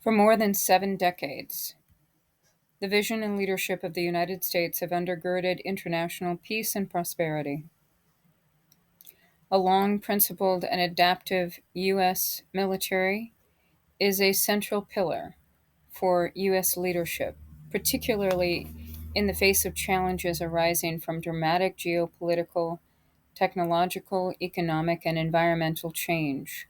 For more than 7 decades, the vision and leadership of the United States have undergirded international peace and prosperity. A long principled and adaptive U.S. military is a central pillar for U.S. leadership, particularly in the face of challenges arising from dramatic geopolitical, technological, economic, and environmental change.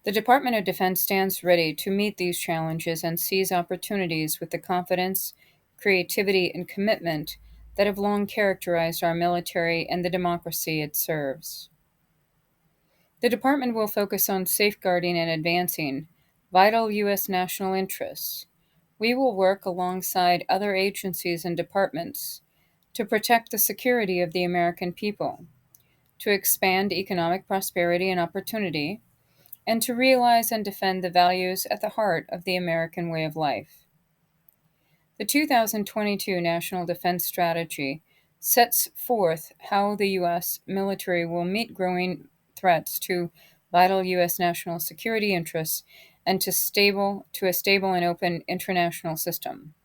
The Department of Defense stands ready to meet these challenges and seize opportunities with the confidence, creativity, and commitment that have long characterized our military and the democracy it serves. The Department will focus on safeguarding and advancing vital U.S. national interests. We will work alongside other agencies and departments to protect the security of the American people, to expand economic prosperity and opportunity, and to realize and defend the values at the heart of the American way of life. The 2022 National Defense Strategy sets forth how the U.S. military will meet growing threats to vital U.S. national security interests and to a stable and open international system.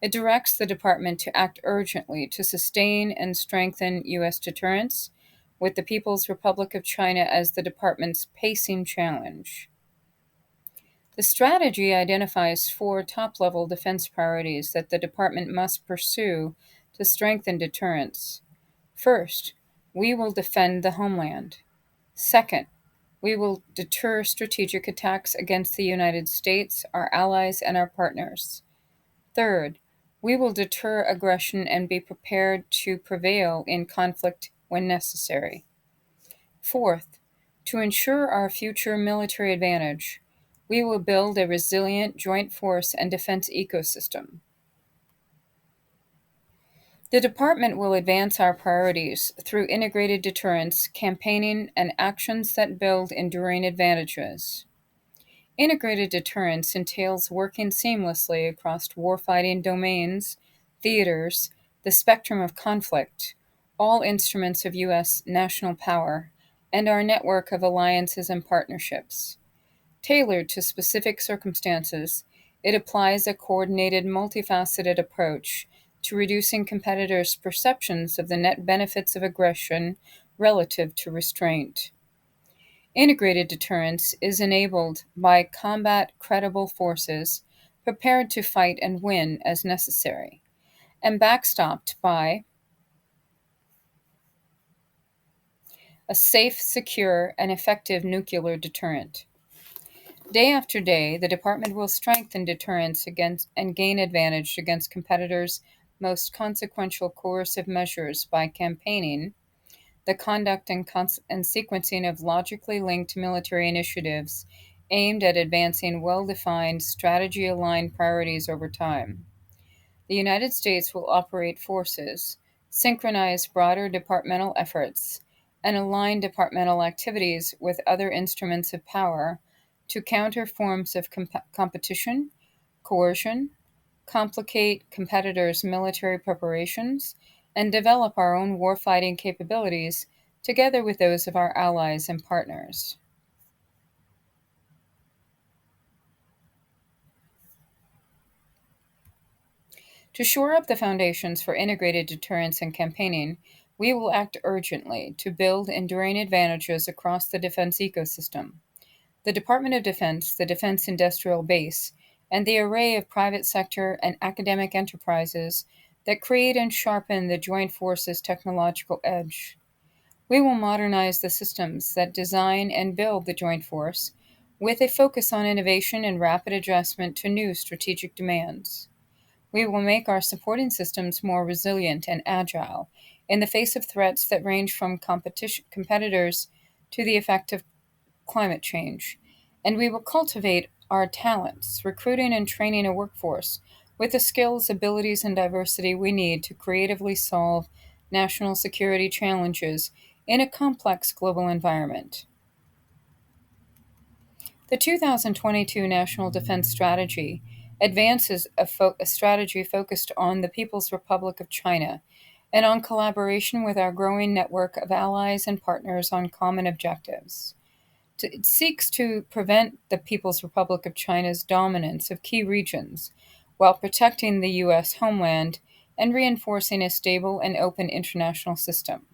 It directs the department to act urgently to sustain and strengthen U.S. deterrence, with the People's Republic of China as the department's pacing challenge. The strategy identifies four top level defense priorities that the department must pursue to strengthen deterrence. First, we will defend the homeland. Second, we will deter strategic attacks against the United States, our allies, and our partners. Third, we will deter aggression and be prepared to prevail in conflict when necessary. Fourth, to ensure our future military advantage, we will build a resilient joint force and defense ecosystem. The department will advance our priorities through integrated deterrence, campaigning, and actions that build enduring advantages. Integrated deterrence entails working seamlessly across warfighting domains, theaters, the spectrum of conflict, all instruments of U.S. national power, and our network of alliances and partnerships. Tailored to specific circumstances, it applies a coordinated, multifaceted approach to reducing competitors' perceptions of the net benefits of aggression relative to restraint. Integrated deterrence is enabled by combat credible forces prepared to fight and win as necessary, and backstopped by a safe, secure, and effective nuclear deterrent. Day after day, the department will strengthen deterrence against and gain advantage against competitors' most consequential coercive measures by campaigning the conduct and sequencing of logically linked military initiatives aimed at advancing well defined, strategy aligned priorities over time. The United States will operate forces, synchronize broader departmental efforts, and align departmental activities with other instruments of power to counter forms of competition, coercion, complicate competitors' military preparations, and develop our own warfighting capabilities together with those of our allies and partners. To shore up the foundations for integrated deterrence and campaigning, we will act urgently to build enduring advantages across the defense ecosystem. The Department of Defense, the Defense Industrial Base, and the array of private sector and academic enterprises that create and sharpen the joint forces' technological edge. We will modernize the systems that design and build the joint force with a focus on innovation and rapid adjustment to new strategic demands. We will make our supporting systems more resilient and agile in the face of threats that range from competitors to the effect of climate change. And we will cultivate our talents, recruiting and training a workforce with the skills, abilities, and diversity we need to creatively solve national security challenges in a complex global environment. The 2022 National Defense Strategy advances a strategy focused on the People's Republic of China and on collaboration with our growing network of allies and partners on common objectives. It seeks to prevent the People's Republic of China's dominance of key regions while protecting the U.S. homeland and reinforcing a stable and open international system.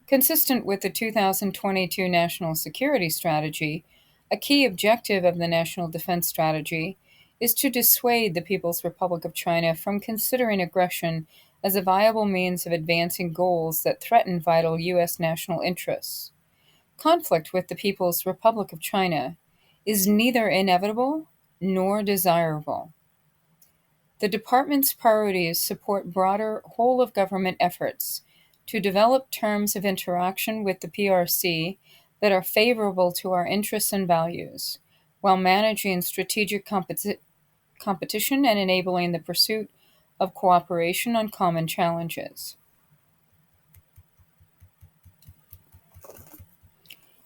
Consistent with the 2022 National Security Strategy, a key objective of the National Defense Strategy is to dissuade the People's Republic of China from considering aggression as a viable means of advancing goals that threaten vital U.S. national interests. Conflict with the People's Republic of China is neither inevitable nor desirable. The Department's priorities support broader whole of government efforts to develop terms of interaction with the PRC that are favorable to our interests and values, while managing strategic competition and enabling the pursuit of cooperation on common challenges.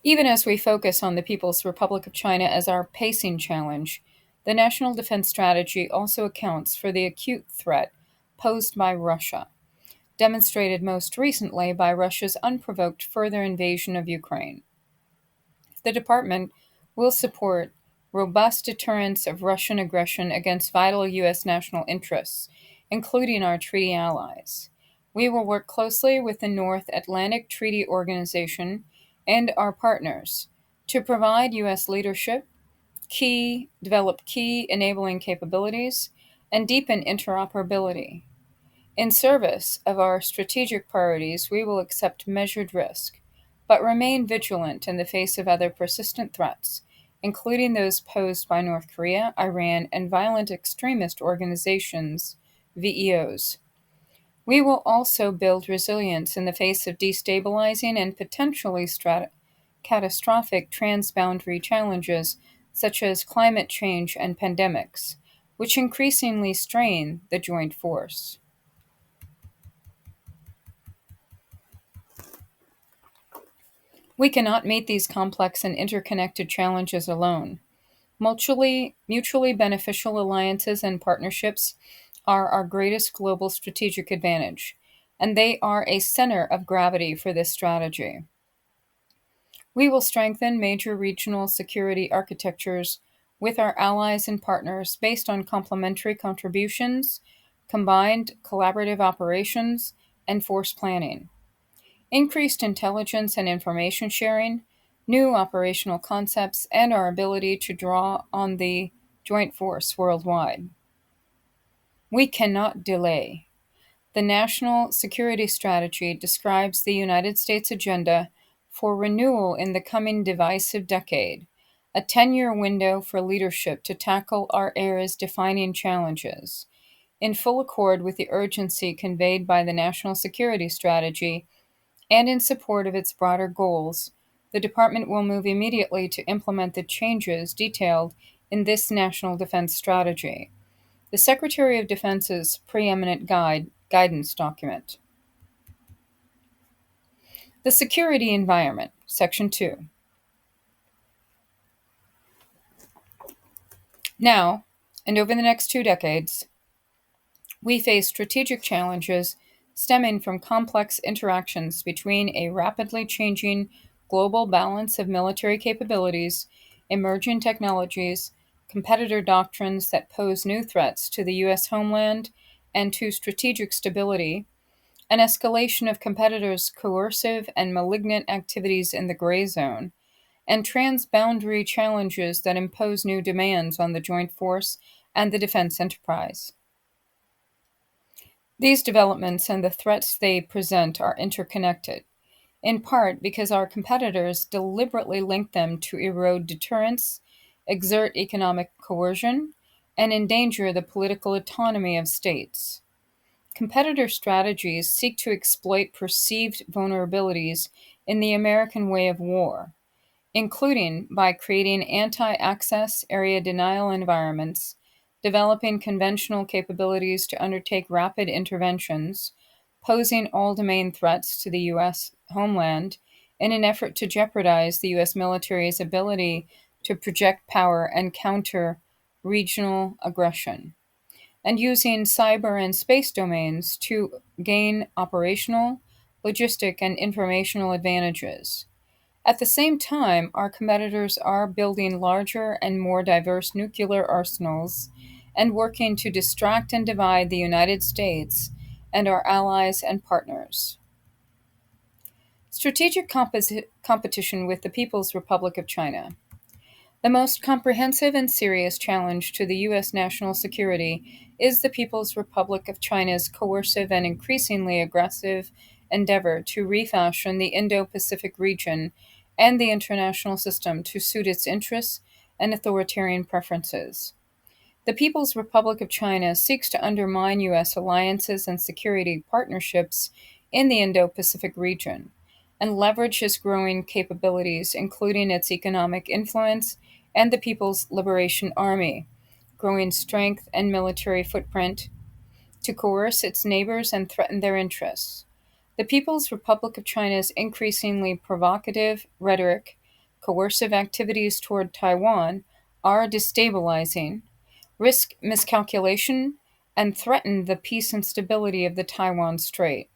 Even as we focus on the People's Republic of China as our pacing challenge, the National Defense Strategy also accounts for the acute threat posed by Russia, demonstrated most recently by Russia's unprovoked further invasion of Ukraine. The Department will support robust deterrence of Russian aggression against vital U.S. national interests, including our treaty allies. We will work closely with the North Atlantic Treaty Organization and our partners to provide U.S. leadership, develop key enabling capabilities, and deepen interoperability. In service of our strategic priorities, we will accept measured risk, but remain vigilant in the face of other persistent threats, including those posed by North Korea, Iran, and violent extremist organizations, VEOs. We will also build resilience in the face of destabilizing and potentially catastrophic transboundary challenges such as climate change and pandemics, which increasingly strain the joint force. We cannot meet these complex and interconnected challenges alone. Mutually beneficial alliances and partnerships are our greatest global strategic advantage, and they are a center of gravity for this strategy. We will strengthen major regional security architectures with our allies and partners based on complementary contributions, combined collaborative operations, and force planning. Increased intelligence and information sharing, new operational concepts, and our ability to draw on the joint force worldwide. We cannot delay. The National Security Strategy describes the United States agenda for renewal in the coming divisive decade, a 10-year window for leadership to tackle our era's defining challenges. In full accord with the urgency conveyed by the National Security Strategy, and in support of its broader goals, the Department will move immediately to implement the changes detailed in this National Defense Strategy, the Secretary of Defense's preeminent guidance document. The Security Environment, Section 2. Now, and over the next 2 decades, we face strategic challenges stemming from complex interactions between a rapidly changing global balance of military capabilities, emerging technologies, competitor doctrines that pose new threats to the U.S. homeland and to strategic stability, an escalation of competitors' coercive and malignant activities in the gray zone, and transboundary challenges that impose new demands on the joint force and the defense enterprise. These developments and the threats they present are interconnected, in part because our competitors deliberately link them to erode deterrence, exert economic coercion, and endanger the political autonomy of states. Competitor strategies seek to exploit perceived vulnerabilities in the American way of war, including by creating anti access area denial environments, developing conventional capabilities to undertake rapid interventions, posing all domain threats to the U.S. homeland in an effort to jeopardize the U.S. military's ability to project power and counter regional aggression, and using cyber and space domains to gain operational, logistic, and informational advantages. At the same time, our competitors are building larger and more diverse nuclear arsenals and working to distract and divide the United States and our allies and partners. Strategic competition with the People's Republic of China. The most comprehensive and serious challenge to the U.S. national security is the People's Republic of China's coercive and increasingly aggressive endeavor to refashion the Indo Pacific region and the international system to suit its interests and authoritarian preferences. The People's Republic of China seeks to undermine U.S. alliances and security partnerships in the Indo Pacific region and leverage its growing capabilities, including its economic influence and the People's Liberation Army, growing strength and military footprint, to coerce its neighbors and threaten their interests. The People's Republic of China's increasingly provocative rhetoric, coercive activities toward Taiwan are destabilizing, risk miscalculation, and threaten the peace and stability of the Taiwan Strait.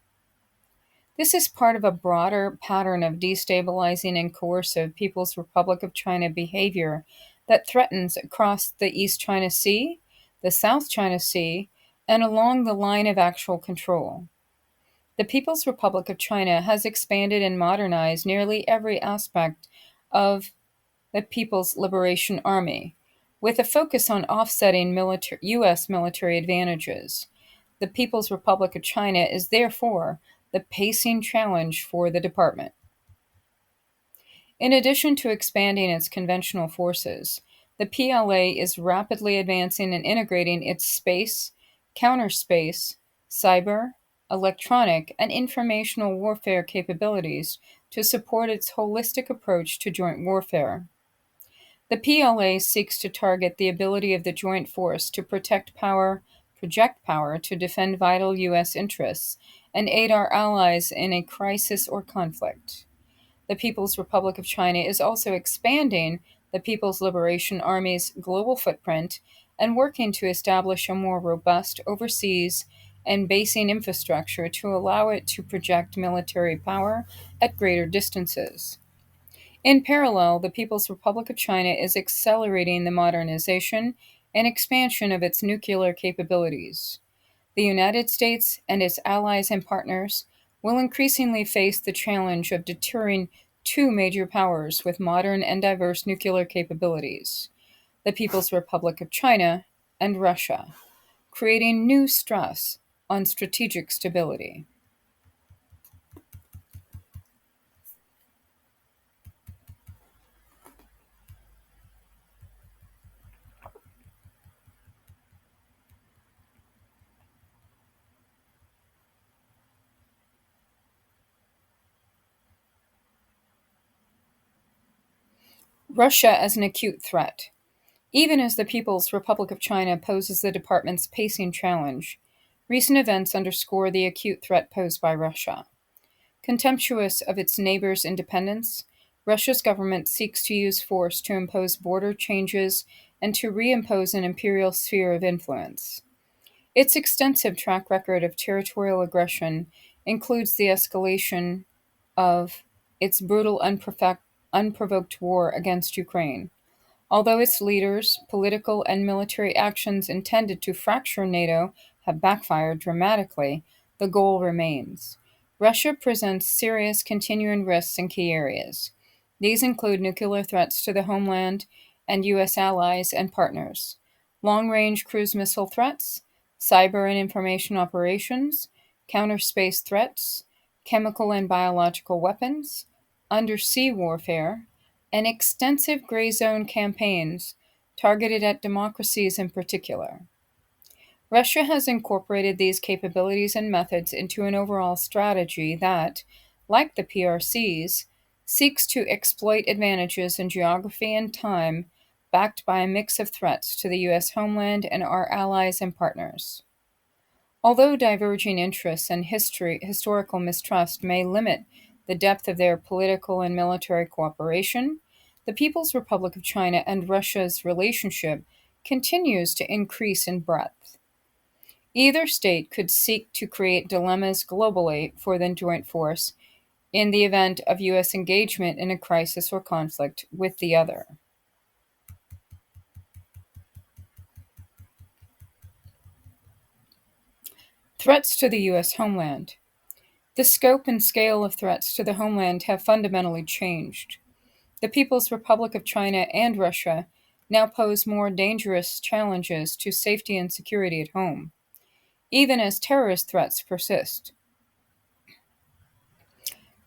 This is part of a broader pattern of destabilizing and coercive People's Republic of China behavior that threatens across the East China Sea, the South China Sea, and along the line of actual control. The People's Republic of China has expanded and modernized nearly every aspect of the People's Liberation Army, with a focus on offsetting U.S. military advantages. The People's Republic of China is therefore the pacing challenge for the department. In addition to expanding its conventional forces, the PLA is rapidly advancing and integrating its space, counterspace, cyber, electronic, and informational warfare capabilities to support its holistic approach to joint warfare. The PLA seeks to target the ability of the joint force to project power to defend vital U.S. interests, and aid our allies in a crisis or conflict. The People's Republic of China is also expanding the People's Liberation Army's global footprint and working to establish a more robust overseas and basing infrastructure to allow it to project military power at greater distances. In parallel, the People's Republic of China is accelerating the modernization and expansion of its nuclear capabilities. The United States and its allies and partners will increasingly face the challenge of deterring two major powers with modern and diverse nuclear capabilities, the People's Republic of China and Russia, creating new stress on strategic stability. Russia as an acute threat. Even as the People's Republic of China poses the department's pacing challenge, recent events underscore the acute threat posed by Russia. Contemptuous of its neighbors' independence, Russia's government seeks to use force to impose border changes and to reimpose an imperial sphere of influence. Its extensive track record of territorial aggression includes the escalation of its brutal, unprovoked war against Ukraine. Although its leaders' political and military actions intended to fracture NATO have backfired dramatically, the goal remains. Russia presents serious continuing risks in key areas. These include nuclear threats to the homeland and U.S. allies and partners, long range cruise missile threats, cyber and information operations, counter space threats, chemical and biological weapons, undersea warfare, and extensive gray zone campaigns targeted at democracies in particular. Russia has incorporated these capabilities and methods into an overall strategy that, like the PRCs, seeks to exploit advantages in geography and time backed by a mix of threats to the U.S. homeland and our allies and partners. Although diverging interests and historical mistrust may limit the depth of their political and military cooperation, the People's Republic of China and Russia's relationship continues to increase in breadth. Either state could seek to create dilemmas globally for the joint force, in the event of U.S. engagement in a crisis or conflict with the other. Threats to the U.S. homeland. The scope and scale of threats to the homeland have fundamentally changed. The People's Republic of China and Russia now pose more dangerous challenges to safety and security at home, even as terrorist threats persist.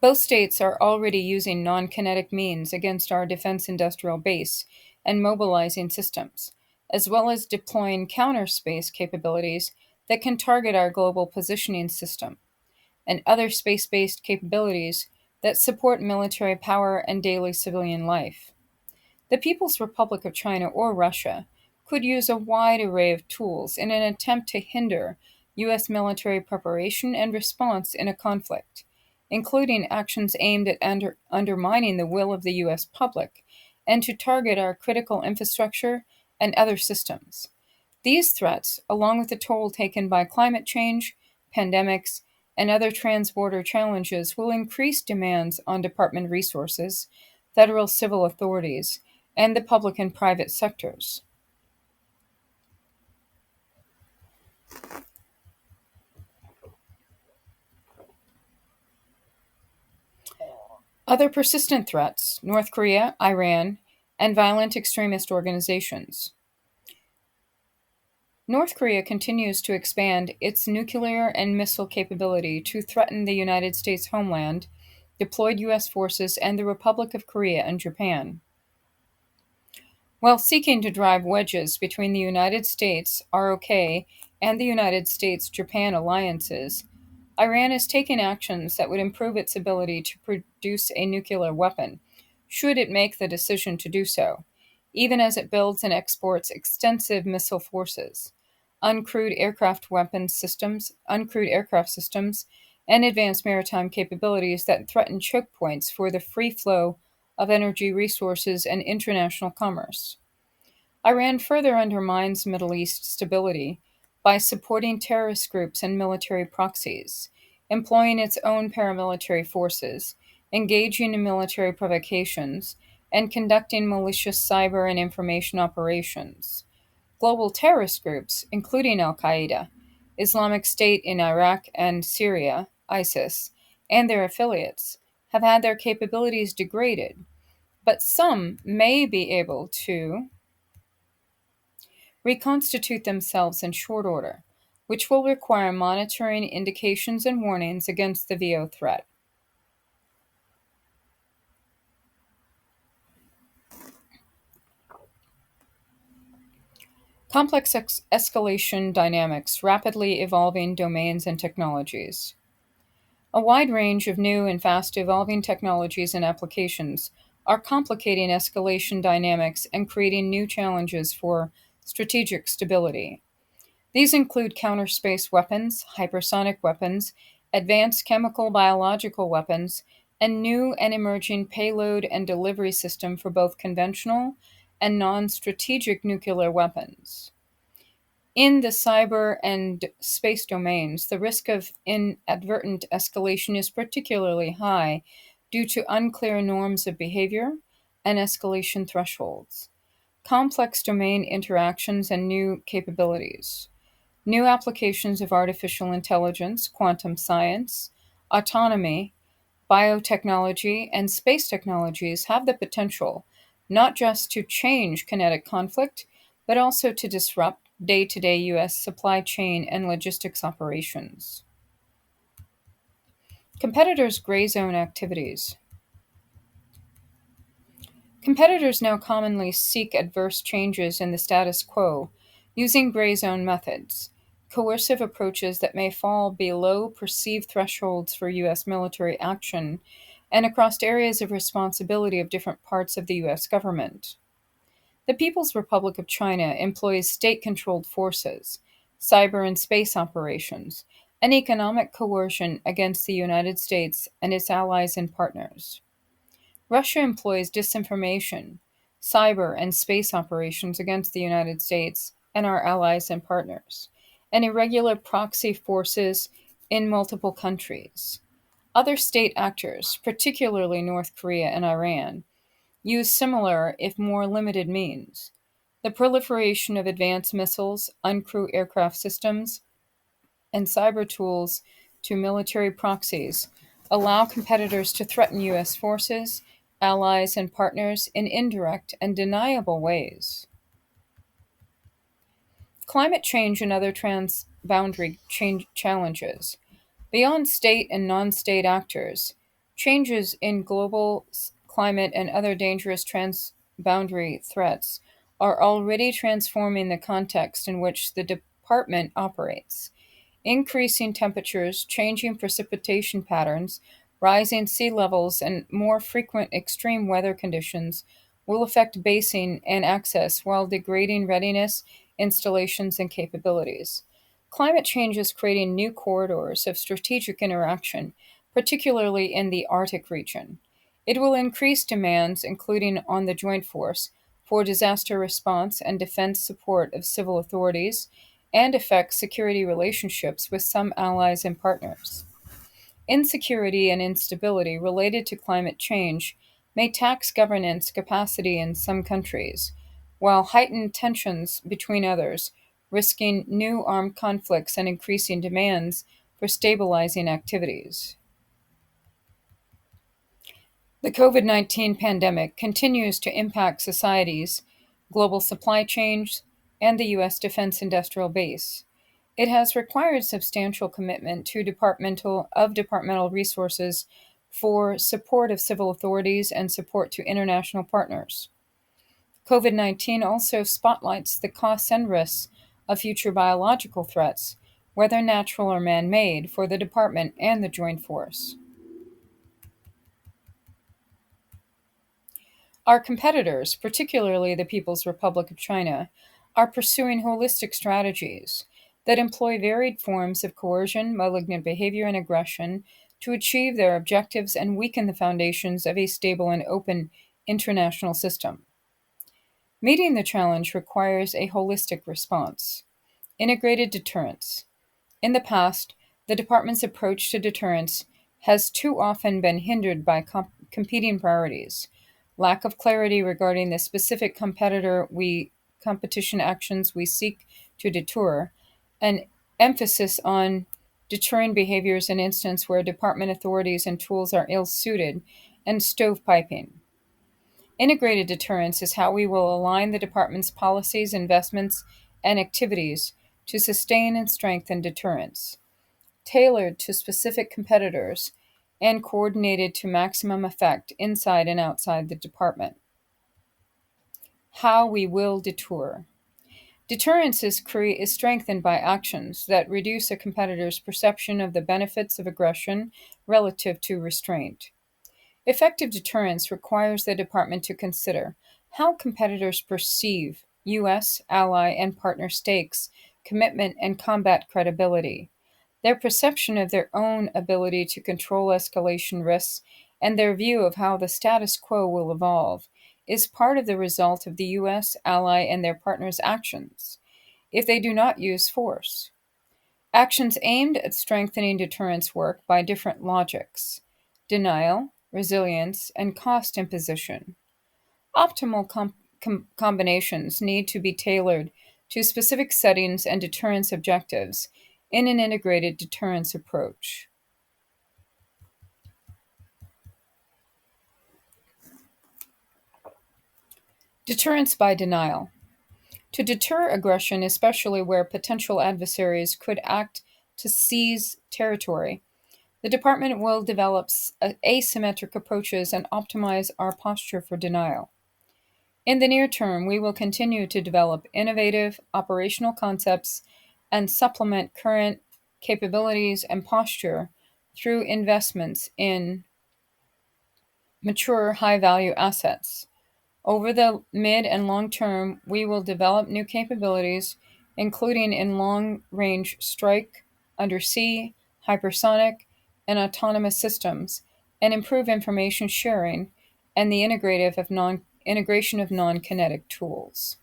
Both states are already using non kinetic means against our defense industrial base and mobilizing systems, as well as deploying counter space capabilities that can target our global positioning system and other space based capabilities that support military power and daily civilian life. The People's Republic of China or Russia could use a wide array of tools in an attempt to hinder U.S. military preparation and response in a conflict, including actions aimed at undermining the will of the U.S. public and to target our critical infrastructure and other systems. These threats, along with the toll taken by climate change, pandemics, and other transborder challenges, will increase demands on department resources, federal civil authorities, and the public and private sectors. Other persistent threats: North Korea, Iran, and violent extremist organizations. North Korea continues to expand its nuclear and missile capability to threaten the United States homeland, deployed U.S. forces, and the Republic of Korea and Japan. While seeking to drive wedges between the United States, ROK, and the United States Japan alliances, Iran is taking actions that would improve its ability to produce a nuclear weapon, should it make the decision to do so, even as it builds and exports extensive missile forces, uncrewed aircraft systems, and advanced maritime capabilities that threaten choke points for the free flow of energy resources and international commerce. Iran further undermines Middle East stability by supporting terrorist groups and military proxies, employing its own paramilitary forces, engaging in military provocations, and conducting malicious cyber and information operations. Global terrorist groups, including Al Qaeda, Islamic State in Iraq and Syria, ISIS, and their affiliates, have had their capabilities degraded, but some may be able to reconstitute themselves in short order, which will require monitoring indications and warnings against the VO threat. Complex escalation dynamics, rapidly evolving domains and technologies. A wide range of new and fast evolving technologies and applications are complicating escalation dynamics and creating new challenges for strategic stability. These include counter space weapons, hypersonic weapons, advanced chemical biological weapons, and new and emerging payload and delivery system for both conventional and non strategic nuclear weapons. In the cyber and space domains, the risk of inadvertent escalation is particularly high due to unclear norms of behavior and escalation thresholds, complex domain interactions, and new capabilities. New applications of artificial intelligence, quantum science, autonomy, biotechnology, and space technologies have the potential not just to change kinetic conflict, but also to disrupt day to day U.S. supply chain and logistics operations. Competitors' gray zone activities. Competitors now commonly seek adverse changes in the status quo using gray zone methods, coercive approaches that may fall below perceived thresholds for U.S. military action and across areas of responsibility of different parts of the U.S. government. The People's Republic of China employs state controlled forces, cyber and space operations, and economic coercion against the United States and its allies and partners. Russia employs disinformation, cyber, and space operations against the United States and our allies and partners, and irregular proxy forces in multiple countries. Other state actors, particularly North Korea and Iran, use similar, if more limited, means. The proliferation of advanced missiles, uncrewed aircraft systems, and cyber tools to military proxies allow competitors to threaten U.S. forces, allies, and partners in indirect and deniable ways. Climate change and other transboundary change challenges. Beyond state and non state actors, changes in global climate and other dangerous transboundary threats are already transforming the context in which the department operates. Increasing temperatures, changing precipitation patterns, rising sea levels, and more frequent extreme weather conditions will affect basing and access while degrading readiness, installations, and capabilities. Climate change is creating new corridors of strategic interaction, particularly in the Arctic region. It will increase demands, including on the Joint Force, for disaster response and defense support of civil authorities, and affect security relationships with some allies and partners. Insecurity and instability related to climate change may tax governance capacity in some countries, while heightened tensions between others, risking new armed conflicts and increasing demands for stabilizing activities. The COVID 19 pandemic continues to impact societies, global supply chains, and the U.S. defense industrial base. It has required substantial commitment to departmental resources for support of civil authorities and support to international partners. COVID 19 also spotlights the costs and risks of future biological threats, whether natural or man made, for the department and the Joint Force. Our competitors, particularly the People's Republic of China, are pursuing holistic strategies that employ varied forms of coercion, malignant behavior, and aggression to achieve their objectives and weaken the foundations of a stable and open international system. Meeting the challenge requires a holistic response. Integrated deterrence. In the past, the department's approach to deterrence has too often been hindered by competing priorities, lack of clarity regarding the specific competition actions we seek to deter, and emphasis on deterring behaviors in instances where department authorities and tools are ill suited, and stovepiping. Integrated deterrence is how we will align the department's policies, investments, and activities to sustain and strengthen deterrence, tailored to specific competitors and coordinated to maximum effect inside and outside the department. How we will deter. Deterrence is strengthened by actions that reduce a competitor's perception of the benefits of aggression relative to restraint. Effective deterrence requires the department to consider how competitors perceive U.S., ally, and partner stakes, commitment, and combat credibility. Their perception of their own ability to control escalation risks and their view of how the status quo will evolve is part of the result of the U.S., ally, and their partners' actions if they do not use force. Actions aimed at strengthening deterrence work by different logics: denial, resilience, and cost imposition. Optimal combinations need to be tailored to specific settings and deterrence objectives in an integrated deterrence approach. Deterrence by denial. To deter aggression, especially where potential adversaries could act to seize territory, the department will develop asymmetric approaches and optimize our posture for denial. In the near term, we will continue to develop innovative operational concepts and supplement current capabilities and posture through investments in mature high value assets. Over the mid and long term, we will develop new capabilities, including in long range strike, undersea, hypersonic, and autonomous systems, and improve information sharing and the integration of non kinetic tools.